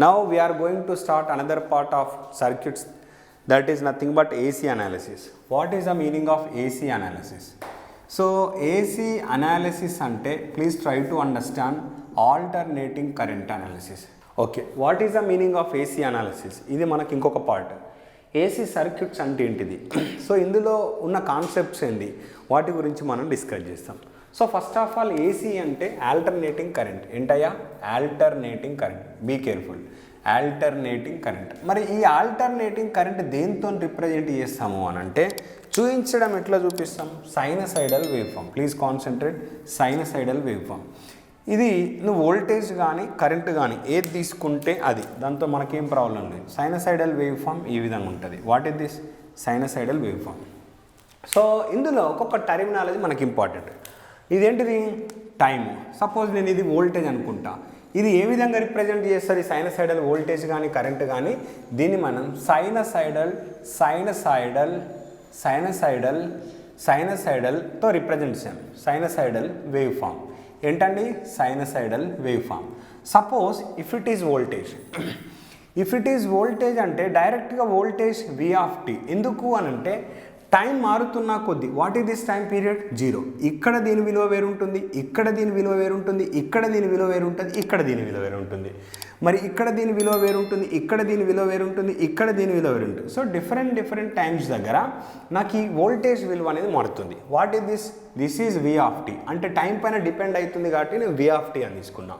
Now we are going to start another part of circuits, that is nothing but AC analysis. What is the meaning of AC analysis? So AC analysis ante, please try to understand alternating current analysis. Okay, what is the meaning of AC analysis? ఇది మనకి ఇంకొక part. AC circuits అంటే ఏంటిది, so ఇందులో ఉన్న concepts ఏంది, వాటి గురించి మనం డిస్కస్ చేస్తాం. So first of all AC అంటే ఆల్టర్నేటింగ్ కరెంట్. ఏంటయ్యా? Alternating current. Be careful, alternating current. మరి ఈ ఆల్టర్నేటింగ్ కరెంట్ దేంతో రిప్రజెంట్ చేస్తాము అని అంటే, చూపించడం ఎట్లా చూపిస్తాం? Sinusoidal wave form. Please concentrate. Sinusoidal wave form. ఇది నువ్వు వోల్టేజ్ కానీ కరెంట్ కానీ ఏది తీసుకుంటే అది, దాంతో మనకేం ప్రాబ్లం లేదు. సైనసైడల్ వేవ్ ఫామ్ ఈ విధంగా ఉంటుంది. What is this? Sinusoidal wave form. So ఇందులో ఒక్కొక్క టర్మినాలజీ మనకి ఇంపార్టెంట్. ఇదేంటిది? టైము. సపోజ్ నేను ఇది వోల్టేజ్ అనుకుంటా, ఇది ఏ విధంగా రిప్రజెంట్ చేస్తుంది? సైనసైడల్ వోల్టేజ్ కానీ కరెంట్ కానీ దీన్ని మనం సైనసైడల్తో రిప్రజెంట్ చేసాం. సైనసైడల్ వేవ్ ఫామ్ ఏంటండి? Sinusoidal wave form. Suppose if it is voltage అంటే డైరెక్ట్గా వోల్టేజ్ V ఆఫ్ t. ఎందుకు అని అంటే టైం మారుతున్న కొద్దీ, what is this time period? 0. ఇక్కడ దీని విలువ వేరు ఉంటుంది, ఇక్కడ దీని విలువ వేరు ఉంటుంది, ఇక్కడ దీని విలువ వేరు ఉంటుంది, ఇక్కడ దీని విలువ వేరు ఉంటుంది. మరి ఇక్కడ దీని విలువ వేరు ఉంటుంది, ఇక్కడ దీని విలువ వేరు ఉంటుంది, ఇక్కడ దీని విలువ వేరు ఉంటుంది. సో డిఫరెంట్ టైమ్స్ దగ్గర నాకు ఈ వోల్టేజ్ విలువ అనేది మారుతుంది. What is this? This is V of t. అంటే టైం పైన డిపెండ్ అవుతుంది కాబట్టి నేను V ఆఫ్ t అని తీసుకున్నా.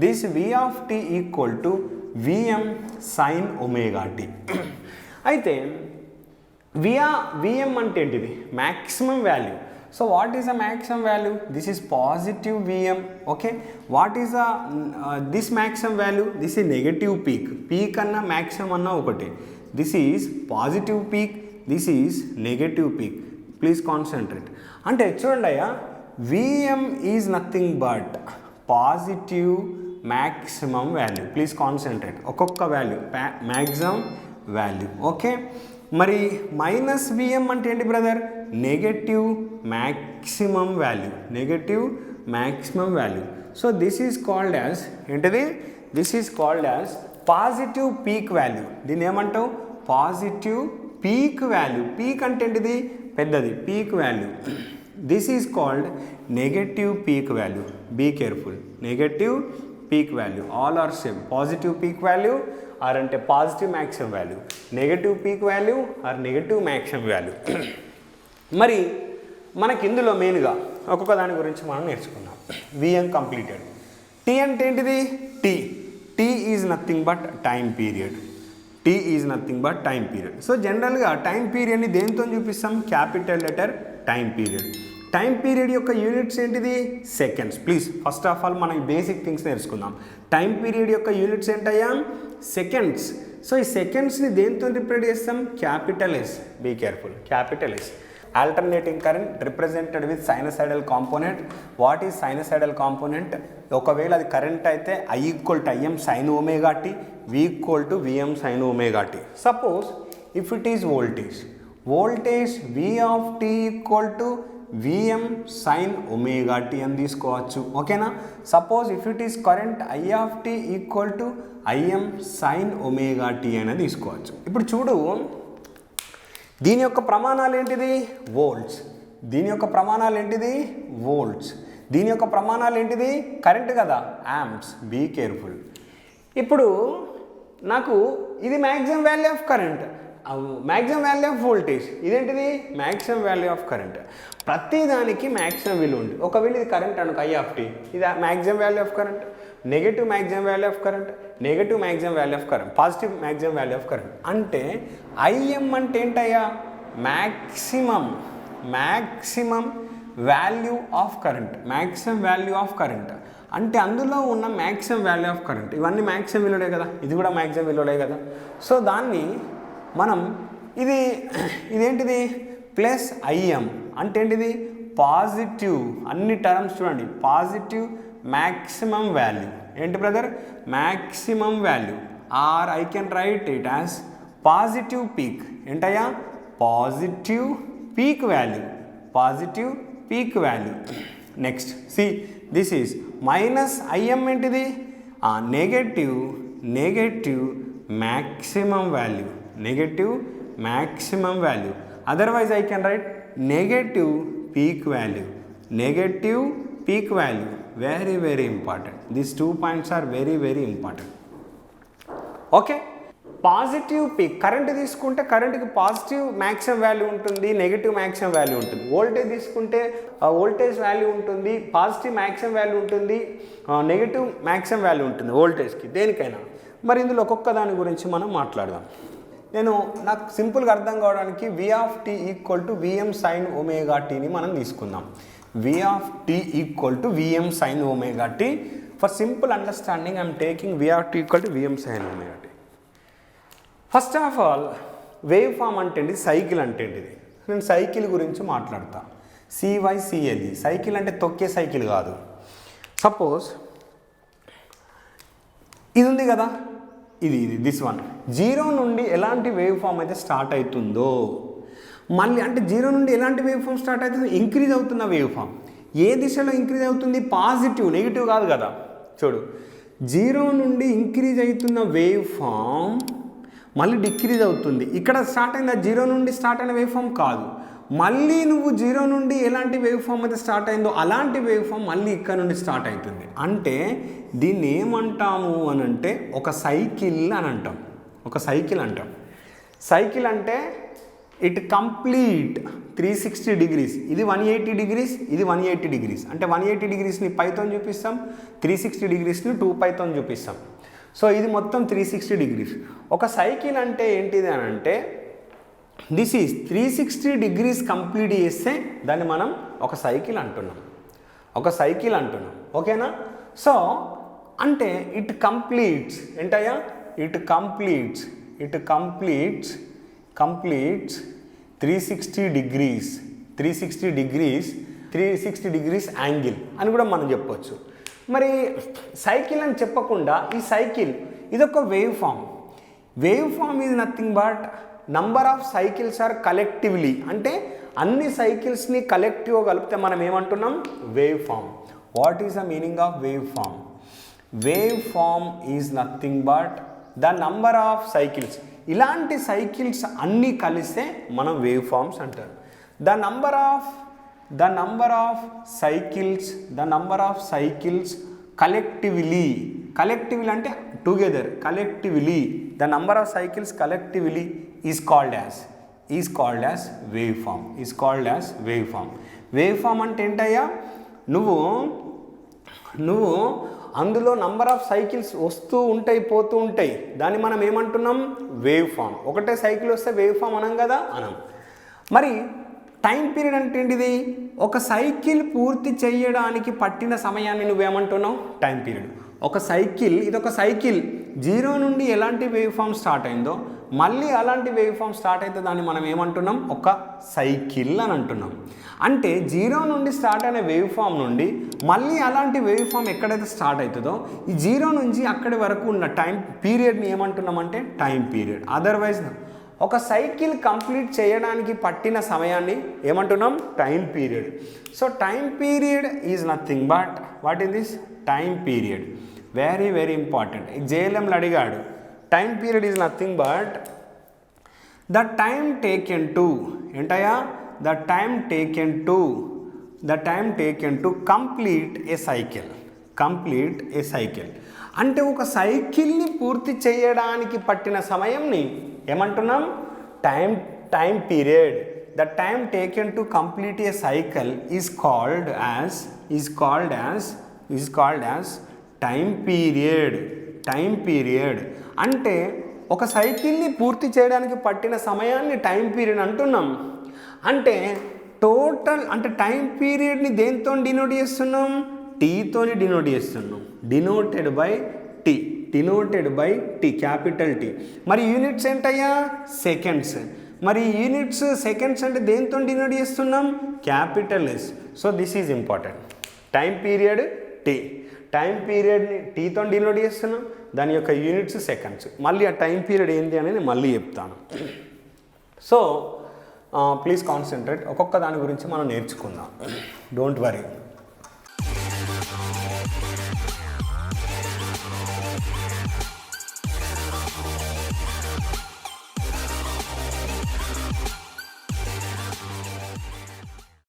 This V of t equal to Vm sin omega t. అయితే Vm అంటే ఏంటిది? Maximum value. So what is the maximum value? This is positive Vm. Okay, what is the this maximum value? This is negative peak. Peak అన్నా maximum అన్నా ఒకటి. This is positive peak, this is negative peak. Please concentrate. అంటే చూడండి అయ్యా, Vm is nothing but positive maximum value. Please concentrate. ఒక్కొక్క value maximum value. Okay, మరి minus Vm అంటే ఏంటి brother? Negative maximum value. Negative maximum value. So this is called as ఏంటిది? This is called as positive peak value. దీన్ని ఏమంటావు? Positive peak value. Peak అంటే ఏంటిది? పెద్దది. Peak value. This is called negative peak value. Be careful. Negative peak value. All are same. Positive peak value or అంటే positive maximum value, negative peak value or negative maximum value. మరి మనకి ఇందులో మెయిన్గా ఒక్కొక్క దాని గురించి మనం నేర్చుకున్నాం. Vm completed. T అంటే ఏంటిది? T is nothing but time period. T is nothing but time period. So జనరల్గా టైం పీరియడ్ని దేంతో చూపిస్తాం? Capital letter time period. Time period యొక్క యూనిట్స్ ఏంటిది? Seconds. Please first of all మనం బేసిక్ థింగ్స్ నేర్చుకుందాం. టైం పీరియడ్ యొక్క యూనిట్స్ ఏంటయ్యా? సెకండ్స్. సో ఈ సెకండ్స్ని దేంతో రిప్రజెంట్ చేస్తాం? Capital S. Be careful. Capital S. Alternating current represented with sinusoidal component. What is sinusoidal component? ఒకవేళ అది కరెంట్ అయితే I equal to Im sin omega t, V equal to Vm sin omega t. Suppose if it is voltage V of t equal to Vm sin omega t అని తీసుకోవచ్చు. ఓకేనా? Suppose if it is current I of t equal to Im sin omega t అని తీసుకోవచ్చు. ఇప్పుడు చూడు, దీని యొక్క ప్రమాణాలు ఏంటిది? వోల్ట్స్. దీని యొక్క ప్రమాణాలు ఏంటిది? వోల్ట్స్. దీని యొక్క ప్రమాణాలు ఏంటిది? కరెంట్ కదా, యాంప్స్. Be careful. ఇప్పుడు నాకు ఇది maximum value of current, maximum value of voltage. ఇదేంటిది? Maximum value of current. ప్రతిదానికి మ్యాక్సిమం విలువ ఉంది. ఒకవేళ ఇది కరెంట్ అనుకో I ఆఫ్ t, ఇది maximum value of current. Negative maximum value of current, negative maximum value of current, positive maximum value of current. అంటే Im అంటే ఏంటయ్యా? Maximum value of current. Maximum value of current అంటే అందులో ఉన్న maximum value of current. ఇవన్నీ maximum విలువలే కదా, ఇది కూడా మ్యాక్సిమం విలువలే కదా. సో దాన్ని మనం ఇదేంటిది? ప్లస్ Im అంటే ఏంటిది? పాజిటివ్. అన్ని టర్మ్స్ చూడండి, పాజిటివ్ మ్యాక్సిమం వాల్యూ. ఏంటి brother? Maximum value. Or I can write it as positive peak. ఏంటయ్యా? Positive peak value. Positive peak value. Next see this is minus Im ఏంటిది? Negative negative maximum value, negative maximum value. Otherwise I can write negative peak value, negative peak value. Very, very important. These 2 points are very, very important. Okay. Positive peak current తీసుకుంటే కరెంట్కి positive maximum value ఉంటుంది, negative maximum value ఉంటుంది. Voltage తీసుకుంటే voltage value ఉంటుంది, positive maximum value ఉంటుంది, negative maximum value ఉంటుంది వోల్టేజ్కి, దేనికైనా. మరి ఇందులో ఒక్కొక్క దాని గురించి మనం మాట్లాడదాం. నాకు సింపుల్గా అర్థం కావడానికి V of t equal to Vm sine omega టీని మనం తీసుకుందాం. V of t equal to Vm sine omega t. For simple understanding I'm taking V of t equal to Vm sine omega t. First of all wave form అంటే cycle అంటే ఇది. నేను cycle గురించి మాట్లాడతా. CYCLE cycle అంటే తొక్కే cycle కాదు. Suppose ఇది ఉంది కదా, ఇది దిస్ వన్. 0 నుండి ఎలాంటి వేవ్ ఫామ్ అయితే స్టార్ట్ అవుతుందో, మళ్ళీ అంటే 0 నుండి ఎలాంటి వేవ్ ఫామ్ స్టార్ట్ అవుతుందో, ఇంక్రీజ్ అవుతున్న వేవ్ ఫామ్ ఏ దిశలో ఇంక్రీజ్ అవుతుంది? పాజిటివ్, నెగిటివ్ కాదు కదా. చూడు, 0 నుండి ఇంక్రీజ్ అవుతున్న వేవ్ ఫామ్ మళ్ళీ డిక్రీజ్ అవుతుంది. ఇక్కడ స్టార్ట్ అయింది 0 నుండి స్టార్ట్ అయిన వేవ్ ఫామ్ కాదు, మళ్ళీ నువ్వు 0 నుండి ఎలాంటి వేవ్ ఫామ్ అయితే స్టార్ట్ అయిందో అలాంటి వేవ్ ఫామ్ మళ్ళీ ఇక్కడ నుండి స్టార్ట్ అవుతుంది. అంటే దీన్ని ఏమంటాము అని అంటే ఒక సైకిల్ అని అంటాం. ఒక సైకిల్ అంటాం. సైకిల్ అంటే ఇట్ కంప్లీట్ 360 degrees. ఇది 180 degrees, ఇది 180 degrees. అంటే 180 degreesని పైతో చూపిస్తాం, 360 degreesని 2πతో చూపిస్తాం. సో ఇది మొత్తం 360 degrees. ఒక సైకిల్ అంటే ఏంటిది అని అంటే దిస్ ఈజ్ 360 degrees కంప్లీట్ చేస్తే దాన్ని మనం ఒక సైకిల్ అంటున్నాం. ఒక సైకిల్ అంటున్నాం. ఓకేనా? సో అంటే ఇట్ కంప్లీట్స్ ఏంటయ్యా? It completes 360 degrees, 360 degrees angle అని కూడా మనం చెప్పొచ్చు. మరి సైకిల్ అని చెప్పకుండా ఈ సైకిల్ ఇదొక waveform. Waveform is nothing but number of cycles are collectively. అంటే అన్ని సైకిల్స్ని కలెక్టివ్గా కలిపితే మనం ఏమంటున్నాం? Waveform. What is the meaning of waveform? Waveform is nothing but the number of cycles. ఇలాంటి cycles అన్నీ కలిస్తే మనం వేవ్ ఫామ్స్ అంటారు. The number of cycles collectively అంటే together, collectively the number of cycles collectively is called as waveform. Waveform అంటే ఏంటయ్యా? నువ్వు అందులో నంబర్ ఆఫ్ సైకిల్స్ వస్తూ ఉంటాయి, పోతూ ఉంటాయి, దాన్ని మనం ఏమంటున్నాం? Waveform. ఒకటే సైకిల్ వస్తే వేవ్ ఫామ్ అనం కదా, అనం. మరి టైం పీరియడ్ అంటే ఏంటిది? ఒక సైకిల్ పూర్తి చేయడానికి పట్టిన సమయాన్ని నువ్వేమంటున్నావు? Time period. ఒక సైకిల్, ఇదొక సైకిల్ 0 నుండి ఎలాంటి వేవ్ ఫామ్ స్టార్ట్ అయిందో మళ్ళీ అలాంటి వేవ్ ఫామ్ స్టార్ట్ అయితే దాన్ని మనం ఏమంటున్నాం? ఒక సైకిల్ అని అంటున్నాం. అంటే 0 నుండి స్టార్ట్ అయిన వేవ్ ఫామ్ నుండి మళ్ళీ అలాంటి వేవ్ ఫామ్ ఎక్కడైతే స్టార్ట్ అవుతుందో ఈ 0 నుంచి అక్కడి వరకు ఉన్న టైం పీరియడ్ని ఏమంటున్నామంటే టైం పీరియడ్. అదర్వైజ్ ఒక సైకిల్ కంప్లీట్ చేయడానికి పట్టిన సమయాన్ని ఏమంటున్నాం? Time period. So time period is nothing but what is this? Time period. Very very important. JLMలో అడిగాడు. Time period is nothing but the time taken to ఏంటయ్యా? The time taken to complete a cycle. అంటే ఒక సైకిల్ని పూర్తి చేయడానికి పట్టిన సమయంని ఏమంటున్నాం? Time period. The time taken to complete a cycle is called as time period. అంటే ఒక సైకిల్ని పూర్తి చేయడానికి పట్టిన సమయాన్ని టైం పీరియడ్ అంటున్నాం. అంటే టోటల్ అంటే టైం పీరియడ్ని దేంతో డినోట్ చేస్తున్నాం? టీతోని డినోట్ చేస్తున్నాం. Denoted by T, capital T. మరి యూనిట్స్ ఏంటయ్యా? సెకండ్స్. మరి యూనిట్స్ సెకండ్స్ అంటే దేంతో డినోట్ చేస్తున్నాం? Capital S. So this is important. Time period T, time పీరియడ్ని టీతో డినోట్ చేస్తున్నాం, దాని యొక్క యూనిట్స్ సెకండ్స్. మళ్ళీ ఆ టైం పీరియడ్ ఏంటి అనేది మళ్ళీ చెప్తాను. So please concentrate. ఒక్కొక్క దాని గురించి మనం నేర్చుకుందాం. Don't worry.